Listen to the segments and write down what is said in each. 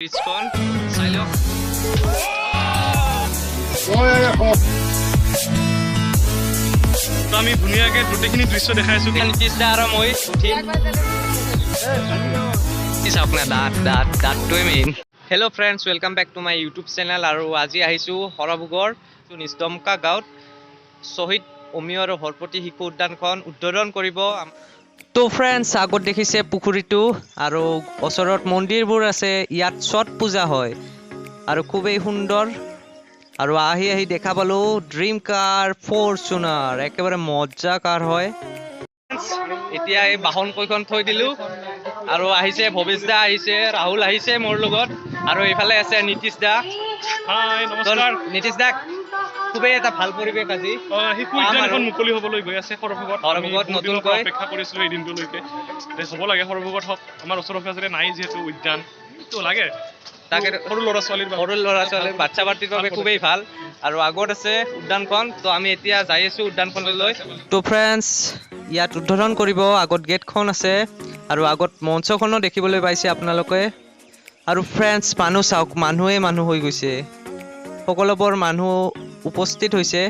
Bridge-খন চাই লওক। আমি ধুনীয়াকে গোটেইখিনি দৃশ্য দেখাই আছো। নীতিশ দা আৰু মই উঠিম। চাওক না দাঁতটোৱে মেইন। Hello' friends, welcome back to my YouTube channel. আৰু আজি আহিছোঁ সৰভোগৰ নিষ্দমকা গাঁৱত শ্বহীদ অমীয় আৰু হৰপতি শিশু উদ্যানখন উদ্বোধন কৰিব। তো ফ্ৰেণ্ডছ, আগত দেখিছে পুখুৰীটো আৰু ওচৰত মন্দিৰবোৰ আছে। ইয়াত ছট পূজা হয় আৰু খুবেই সুন্দৰ। আৰু আহি দেখা পালোঁ ড্ৰিম কাৰ ফৰচুনাৰ, একেবাৰে মজা কাৰ হয়। এতিয়া এই বাহন কৈখন থৈ দিলোঁ আৰু আহিছে ভৱেশ দা, আহিছে ৰাহুল, আহিছে মোৰ লগত আৰু এইফালে আছে নীতিশ দা। হাই, নমস্কাৰ। নীতিশ দা, খুবেই এটা ভাল পৰিৱেশ আজি। শিশু উদ্যানখন মুকলি হ'বলৈ গৈ আছে সৰভোগত। নতুনকৈ অপেক্ষা কৰিছিলোঁ এই দিনটোলৈকে। হ'ব লাগে সৰভোগত হওক, আমাৰ ওচৰে পাজৰে নাই যিহেতু উদ্যান, তো লাগে। তাকে সৰু ল'ৰা ছোৱালীৰ বাচ্ছা পাৰ্টিৰ বাবে খুবেই ভাল। আৰু আগত আছে উদ্যানখন, তো আমি এতিয়া যাই আছোঁ উদ্যানখনলৈ। তো ফ্ৰেণ্ডছ, ইয়াত উদ্বোধন কৰিব। আগত গেটখন আছে আৰু আগত মঞ্চখনো দেখিবলৈ পাইছে আপোনালোকে। আৰু ফ্ৰেণ্ডছ, মানুহ চাওক, মানুহ হৈ গৈছে। সকলোবোৰ মানুহ উপস্থিত হৈছে।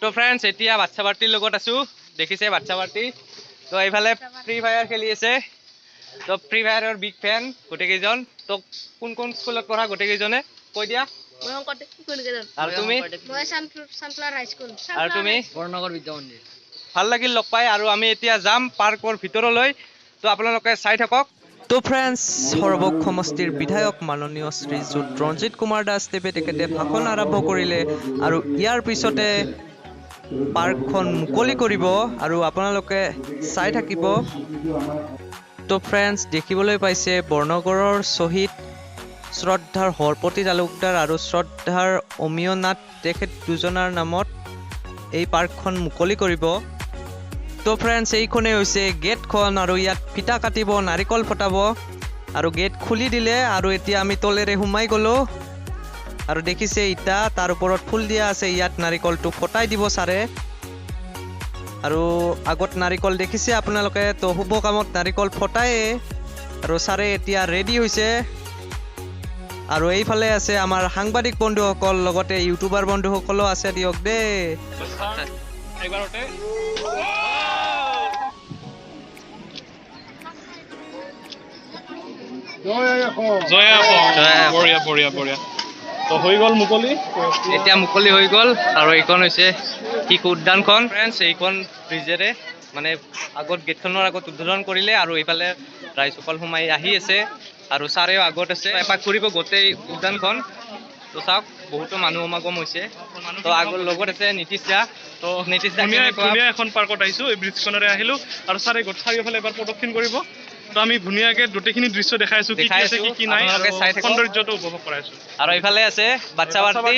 তো ফ্ৰেণ্ডছ, এতিয়া বাচ্ছা পাৰ্টিৰ লগত আছোঁ। দেখিছে বাচ্ছা পাৰ্টি। তো এইফালে ফ্ৰী ফায়াৰ খেলি আছে। তো ফ্ৰী ফায়াৰৰ বিগ ফেন গোটেইকেইজন। তো কোন স্কুলত পঢ়া গোটেইকেইজনে কৈ দিয়া। আৰু তুমি? আৰু তুমি? বৰনগৰ বিদ্যা মন্দিৰ। ভাল লাগিল লগ পাই। আৰু আমি এতিয়া যাম পাৰ্কৰ ভিতৰলৈ, তো আপোনালোকে চাই থাকক। তো ফ্ৰেণ্ডছ, সৰভোগ সমষ্টিৰ বিধায়ক মাননীয় শ্ৰীযুত ৰঞ্জিত কুমাৰ দাসদেৱে তেখেতে ভাষণ আৰম্ভ কৰিলে আৰু ইয়াৰ পিছতে পাৰ্কখন মুকলি কৰিব আৰু আপোনালোকে চাই থাকিব। তো ফ্ৰেণ্ডছ, দেখিবলৈ পাইছে বৰনগৰৰ শ্বহীদ শ্ৰদ্ধাৰ হৰপতি তালুকদাৰ আৰু শ্ৰদ্ধাৰ অমীয় নাথ, তেখেত দুজনাৰ নামত এই পাৰ্কখন মুকলি কৰিব। তো ফ্ৰেণ্ডছ, এইখনেই হৈছে গেটখন আৰু ইয়াত ফিটা কাটিব, নাৰিকল ফটাব আৰু গেট খুলি দিলে। আৰু এতিয়া আমি তলেৰে সোমাই গ'লোঁ আৰু দেখিছে ইটা, তাৰ ওপৰত ফুল দিয়া আছে। ইয়াত নাৰিকলটো ফটাই দিব ছাৰে। আৰু আগত নাৰিকল দেখিছে আপোনালোকে, তো শুভ কামত নাৰিকল ফটায়ে আৰু ছাৰে এতিয়া ৰেডি হৈছে। আৰু এইফালে আছে আমাৰ সাংবাদিক বন্ধুসকল, লগতে ইউটিউবাৰ বন্ধুসকলো আছে। দিয়ক দেই। বঢ়িয়া। তো হৈ গ'ল মুকলি। এতিয়া মুকলি হৈ গ'ল আৰু এইখন হৈছে শিশু উদ্যানখন। ফ্ৰেণ্ডছ, এইখন ব্ৰিজেৰে মানে আগত গেটখনৰ আগত উদ্বোধন কৰিলে আৰু এইফালে ৰাইজসকল সোমাই আহি আছে আৰু ছাৰেও আগত আছে। এপাক ঘূৰিব গোটেই উদ্যানখন। তো চাওক, বহুতো মানুহ সমাগম হৈছে। তো আগৰ লগত আছে নীতিশ দা। তো নীতিশ দা, ধুনীয়া এখন পাৰ্কত আহিছোঁ। এই ব্ৰিজখনেৰে আহিলোঁ আৰু ছাৰে চাৰিওফালে এবাৰ প্ৰদক্ষিণ কৰিব। তো আমি ধুনীয়াকে গোটেইখিনি দৃশ্য দেখাই আছোঁ, কি আছে কি নাই, সৌন্দৰ্যটো উপভোগ কৰাইছোঁ। আৰু এইফালে আছে বাচ্ছা পাৰ্টি।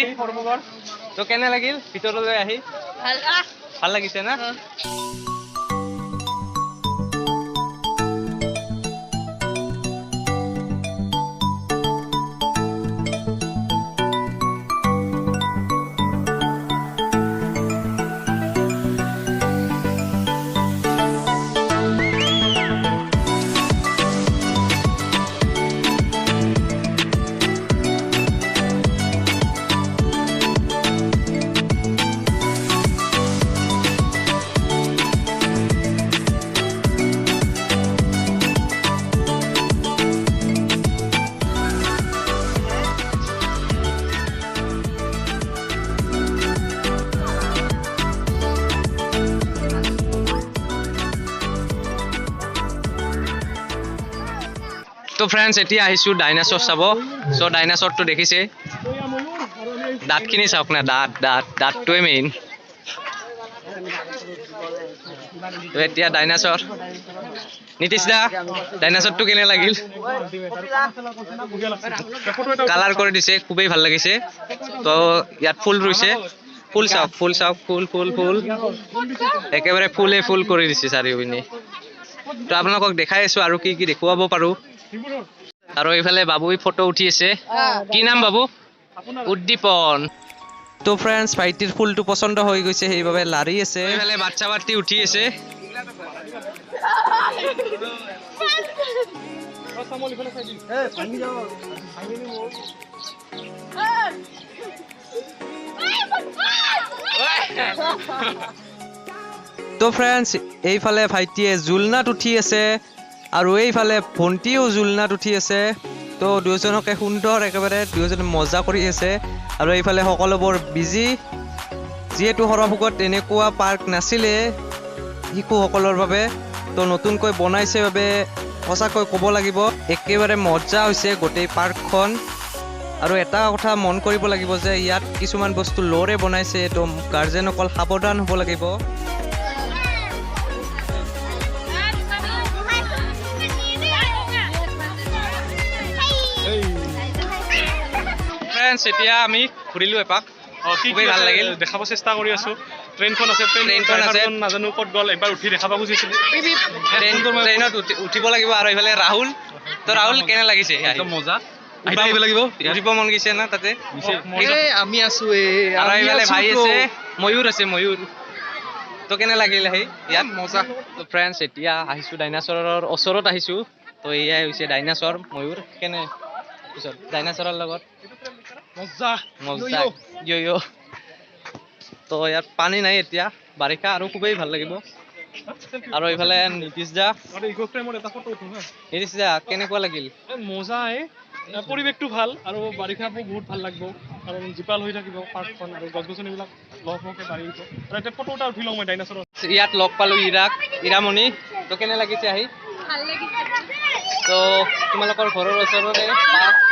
তো কেনে লাগিল ভিতৰলৈ আহি? ভাল লাগিছে না? তো ফ্ৰেণ্ডছ, এতিয়া আহিছোঁ ডাইনাছৰ চাব। চ' ডাইনাছৰটো দেখিছে, দাঁতখিনি চাওক না, দাঁতটোৱে মেইন। তো এতিয়া ডাইনাছৰ। নীতিশ দা, ডাইনাছৰটো কেনে লাগিল? কালাৰ কৰি দিছে, খুবেই ভাল লাগিছে। তো ইয়াত ফুল ৰুইছে, ফুল চাওক, ফুল একেবাৰে ফুল কৰি দিছে চাৰিওপিনে। তো আপোনালোকক দেখাই আছোঁ আৰু কি দেখুৱাব পাৰোঁ। আৰু এইফালে বাবুই ফটো উঠি আছে। কি নাম বাবু? উদ্দীপন। তো ফ্ৰেণ্ডছ, ভাইটিৰ ফুলটো পচন্দ হৈ গৈছে, সেইবাবে লাৰি আছে। এইফালে বাচ্ছা পাৰ্টি উঠি আছে। চামল ইফালে চাই দিম তো ফ্ৰেণ্ডছ এইফালে ভাইটিয়ে জুলনাত উঠি আছে আৰু এইফালে ভণ্টিও জুলনাত উঠি আছে তো দুয়োজনকে সুন্দৰ একেবাৰে দুয়োজনে মজা কৰি আছে আৰু এইফালে সকলোবোৰ বিজি যিহেতু সৰভোগত এনেকুৱা পাৰ্ক নাছিলে শিশুসকলৰ বাবে তো নতুনকৈ বনাইছে বাবে সঁচাকৈ ক'ব লাগিব একেবাৰে মজা হৈছে গোটেই পাৰ্কখন আৰু এটা কথা মন কৰিব লাগিব যে ইয়াত কিছুমান বস্তু ল'ৰে বনাইছে তো গাৰ্জেনসকল সাৱধান হ'ব লাগিব ফ্ৰেণ্ডছ এতিয়া আমি ঘূৰিলোঁ এপাক খুবেই ভাল লাগিল দেখাব চেষ্টা কৰি আছো ট্ৰেইনখন আছে ট্ৰেইনখন আছে নাজানো ক'ত গ'ল এবাৰ উঠি দেখাব খুজিছিলো ট্ৰেইনত উঠিব লাগিব আৰু এইফালে ৰাহুল তো ৰাহুল কেনে লাগিছে একদম মজা আহিব লাগিব উঠিব মন গৈছে না তাতে আমি আছো আৰু এইফালে ভাই আছে ময়ূৰ আছে ময়ূৰ তো কেনে লাগিল আহি ইয়াত মজা তো ফ্ৰেণ্ডছ এতিয়া আহিছোঁ ডাইনাছৰৰ ওচৰত আহিছোঁ তো এয়াই হৈছে ডাইনাছৰ ময়ূৰ কেনে পিছত ডাইনাছৰৰ লগত মজা মজা ইয়ো তো ইয়াত পানী নাই এতিয়া বাৰিষা আৰু খুবেই ভাল লাগিব আৰু এইফালে নীতিশ দা ইকো ফ্ৰেমত এটা ফটো উঠো হা নীতিশ দা কেনেকুৱা লাগিল মজা পৰিৱেশটো ভাল আৰু বাৰিষাবোৰ বহুত ভাল লাগিব কাৰণ জীপাল হৈ থাকিব পাৰ্কখন আৰু গছ গছনিবিলাক লহপহকৈ বাঢ়ি উঠিব আৰু এতিয়া ফটো এটা উঠি লওঁ মই ডাইনাছৰৰ ইয়াত লগ পালোঁ ইৰামণি তো কেনে লাগিছে আহি ভাল লাগিছে তো তোমালোকৰ ঘৰৰ ওচৰতে পাৰ্ক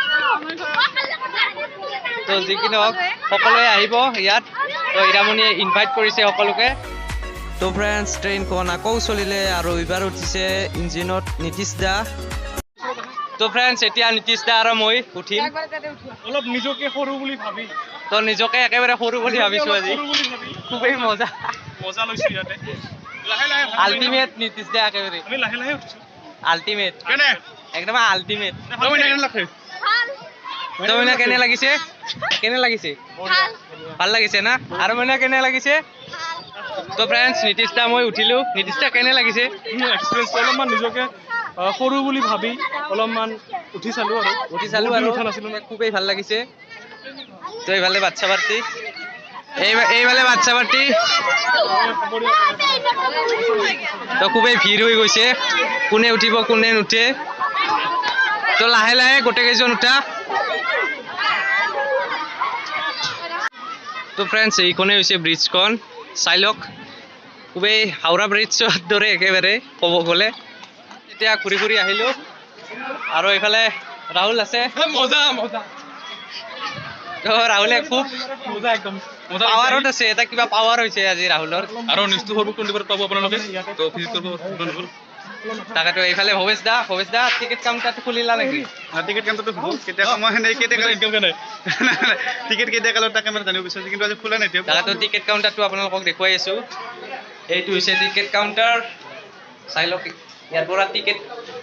তো যি কি নহওক সকলোৱে আহিব ইয়াত তো ইৰামণিয়ে ইনভাইট কৰিছে সকলোকে তো ফ্ৰেণ্ডছ ট্ৰেইনখন আকৌ চলিলে আৰু এইবাৰ উঠিছে ইঞ্জিনত নীতিশ দা তো ফ্ৰেণ্ডছ এতিয়া নীতিশ দা আৰু মই উঠিম অলপ নিজকে সৰু বুলি ভাবি তো নিজকে একেবাৰে সৰু বুলি ভাবিছোঁ আজি সৰু বুলি ভাবি খুবেই মজা মজা লৈছোঁ ইয়াতে লাহে লাহে আল্টিমেট নীতিশ দা একেবাৰে আমি লাহে লাহে উঠিছোঁ আল্টিমেট কেনে একদম আল্টিমেট কেনে লাগে ভাল তো মানে কেনে লাগিছে ভাল লাগিছে না আৰু মানে কেনে লাগিছে তো ফ্ৰেণ্ডছ নীতিশ দা মই উঠিলোঁ নীতিশ দা কেনে লাগিছে এক্সপিৰিয়েঞ্চ অলপমান নিজকে সৰু বুলি ভাবি অলপমান উঠি চালোঁ আৰু উঠা নাছিলোঁ খুবেই ভাল লাগিছে তো এইফালে বাচ্চা পাৰ্টি এইফালে বাচ্চা পাৰ্টি তো খুবেই ভিৰ হৈ গৈছে কোনে উঠিব কোনে নুঠে তো লাহে লাহে গোটেইকেইজন উঠা তো ফ্ৰেণ্ডছ এইখনে হৈছে ব্ৰিজখন চাই লওক খুবেই হাওৰা ব্ৰিজৰ দৰে একেবাৰে ক'ব গ'লে এতিয়া ঘূৰি ঘূৰি আহিলোঁ আৰু এইফালে ৰাহুল আছে মজা মজা তো ৰাহুলে খুব মজা একদম পাৱাৰত আছে এটা কিবা পাৱাৰ হৈছে আজি ৰাহুলৰ আৰু নিশ্চিত সৰ্ব টুৱেণ্টি পাব আপোনালোকে তো ভিজিট কৰিব তাকেতো এইফালে ভৱেশ দা টিকেট কাউণ্টাৰটো খুলিলা নেকি টিকেট কাউণ্টাৰটো হ'ব কেতিয়া সময় নাই কেতিয়া ইনকাম কেনে টিকেট কেতিয়া কালত তাকে মানে জানিব বিচাৰিছোঁ কিন্তু আজি খোলা নাই এতিয়া তাকেতো টিকেট কাউণ্টাৰটো আপোনালোকক দেখুৱাই আছোঁ এইটো হৈছে টিকেট কাউণ্টাৰ চাই লওক ইয়াৰ পৰা টিকেট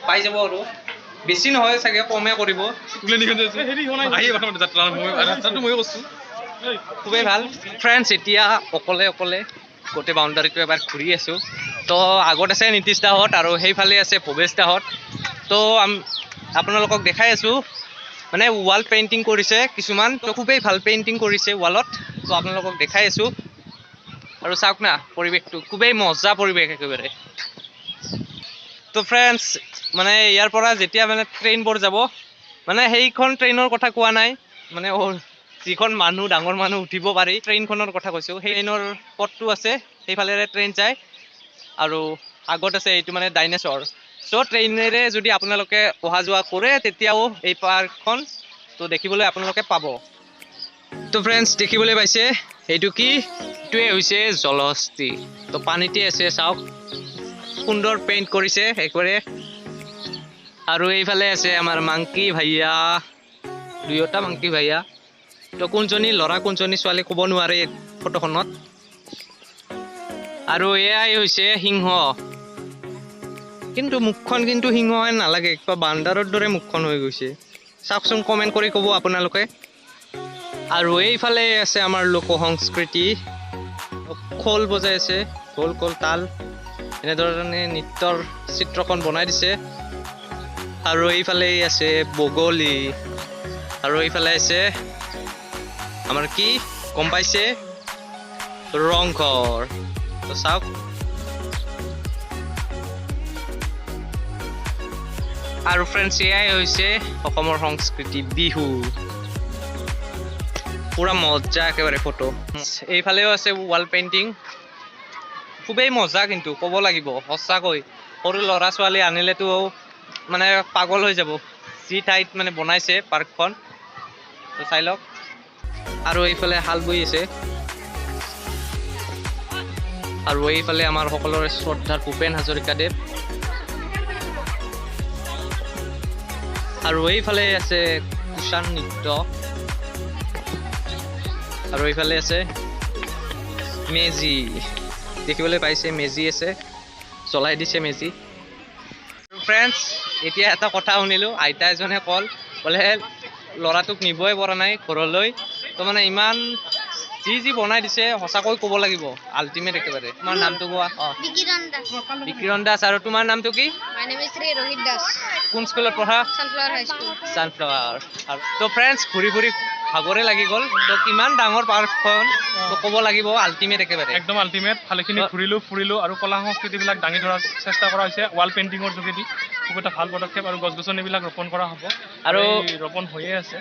পাই যাব আৰু বেছি নহয় চাগে কমে কৰিব হেৰি হোৱা নাই আহি প্ৰথমতে যাত্ৰা ৰাস্তাটো ময়ো কৈছোঁ খুবেই ভাল ফ্ৰেণ্ডছ এতিয়া অকলে গোটেই বাউণ্ডাৰীটো এবাৰ ঘূৰি আছোঁ তো আগত আছে নীতিশ দাহঁত আৰু সেইফালে আছে ভৱেশ দাহঁত তো আপোনালোকক দেখাই আছোঁ মানে ৱাল পেইণ্টিং কৰিছে কিছুমান তো খুবেই ভাল পেইণ্টিং কৰিছে ৱালত তো আপোনালোকক দেখাই আছোঁ আৰু চাওক না পৰিৱেশটো খুবেই মজা পৰিৱেশ একেবাৰে তো ফ্ৰেণ্ডছ মানে ইয়াৰ পৰা যেতিয়া মানে ট্ৰেইনবোৰ যাব মানে সেইখন ট্ৰেইনৰ কথা কোৱা নাই মানে যিখন মানুহ ডাঙৰ মানুহ উঠিব পাৰি ট্ৰেইনখনৰ কথা কৈছোঁ সেই ট্ৰেইনৰ পথটো আছে সেইফালেৰে ট্ৰেইন যায় আৰু আগত আছে এইটো মানে ডাইনাছৰ চ' ট্ৰেইনেৰে যদি আপোনালোকে অহা যোৱা কৰে তেতিয়াও এই পাৰ্কখন তো দেখিবলৈ আপোনালোকে পাব তো ফ্ৰেণ্ডছ দেখিবলৈ পাইছে এইটো কি এইটোৱে হৈছে জলহস্তী তো পানীতে আছে চাওক সুন্দৰ পেইণ্ট কৰিছে একেবাৰে আৰু এইফালে আছে আমাৰ মাংকি ভাইয়া দুয়োটা মাংকি ভাইয়া তো কোনজনী ল'ৰা কোনজনী ছোৱালী ক'ব নোৱাৰে এই ফটোখনত আৰু এয়াই হৈছে সিংহ কিন্তু মুখখন কিন্তু সিংহ হেন নালাগে কিবা বান্দাৰৰ দৰে মুখখন হৈ গৈছে চাওকচোন কমেণ্ট কৰি ক'ব আপোনালোকে আৰু এইফালে আছে আমাৰ লোক সংস্কৃতি খোল বজাই আছে খোল তাল এনেধৰণে নৃত্যৰ চিত্ৰখন বনাই দিছে আৰু এইফালে আছে বগলী আৰু এইফালে আছে আমাৰ কি গম পাইছে ৰংঘৰ তো চাওক আৰু ফ্ৰেণ্ডছ এয়াই হৈছে অসমৰ সংস্কৃতি বিহু পুৰা মজা একেবাৰে ফটো এইফালেও আছে ৱাল পেইণ্টিং খুবেই মজা কিন্তু ক'ব লাগিব সঁচাকৈ সৰু ল'ৰা ছোৱালী আনিলেতো মানে পাগল হৈ যাব যি ঠাইত মানে বনাইছে পাৰ্কখন তো চাই লওক আৰু এইফালে হাল বৈ আছে আৰু এইফালে আমাৰ সকলোৰে শ্ৰদ্ধাৰ ভূপেন হাজৰিকাদেৱ আৰু এইফালে আছে কুশান নৃত্য আৰু এইফালে আছে মেজি দেখিবলৈ পাইছে মেজি আছে জ্বলাই দিছে মেজি ফ্ৰেণ্ডছ এতিয়া এটা কথা শুনিলোঁ আইতা এজনে ক'লে ল'ৰাটোক নিবই পৰা নাই ঘৰলৈ তো মানে ইমান যি বনাই দিছে সঁচাকৈ ক'ব লাগিব আল্টিমেট একেবাৰে তোমাৰ নামটো কোৱা বিকিৰণ দাস আৰু তোমাৰ নামটো কি My name is Sri Rohit Das, কোন স্কুলত পঢ়া Sunflower High School. ছানফ্লাৱাৰ তো ফ্ৰেণ্ডছ ঘূৰি ভাগৰে লাগি গ'ল তো কিমান ডাঙৰ পাৰ্কখন তো ক'ব লাগিব আল্টিমেট একেবাৰে একদম আল্টিমেট ভালেখিনি ঘূৰিলোঁ ফুৰিলোঁ আৰু কলা সংস্কৃতিবিলাক দাঙি ধৰাৰ চেষ্টা কৰা হৈছে ৱাল পেইণ্টিঙৰ যোগেদি খুব এটা ভাল পদক্ষেপ আৰু গছ গছনিবিলাক ৰোপণ কৰা হ'ব আৰু ৰোপণ হৈয়ে আছে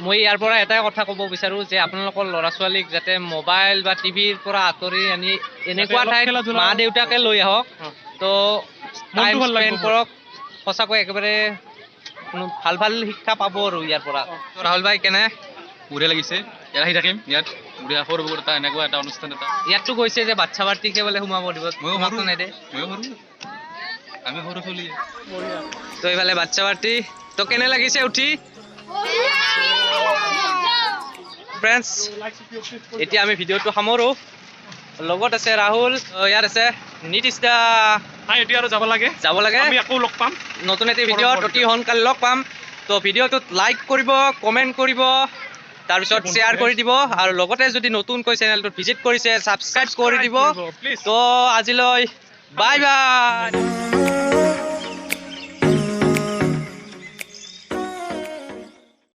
মই ইয়াৰ পৰা এটাই কথা ক'ব বিচাৰোঁ যে আপোনালোকৰ ল'ৰা ছোৱালীক যাতে মোবাইল বা টিভিৰ পৰা আঁতৰি আনি এনেকুৱা অলপ ঠাইত খেলা-ধূলা মা দেউতাকে লৈ আহক তো টাইম মনটো ভাল লাগিব স্পেণ্ড কৰক সঁচাকৈ একেবাৰে ভাল শিক্ষা পাব আৰু ইয়াৰ পৰা তো ৰাহুল ভাই কেনে বঢ়িয়া লাগিছে ইয়াত আহি থাকিম ইয়াত বঢ়িয়া সৰু এটা এনেকুৱা এটা অনুষ্ঠান এটা ইয়াততো কৈছে যে বাচ্ছা পাৰ্টিকে বোলে সোমাব দিব তোমাকতো নেদে ময়ো সৰু আমি সৰু চলি তো এইফালে বাচ্ছা পাৰ্টি তো কেনে লাগিছে উঠি ফ্ৰেণ্ডছ এতিয়া আমি ভিডিঅ'টো সামৰোঁ লগত আছে ৰাহুল ইয়াত আছে নীতিশ দা এতিয়া আৰু যাব লাগে আমি আকৌ লগ পাম নতুন এটি ভিডিঅ'ত অতি সোনকালে লগ পাম তো ভিডিঅ'টোত লাইক কৰিব কমেণ্ট কৰিব তাৰপিছত শ্বেয়াৰ কৰি দিব আৰু লগতে যদি নতুনকৈ চেনেলটোত ভিজিট কৰিছে ছাবস্ক্ৰাইব কৰি দিব প্লিজ তো আজিলৈ বাই বাই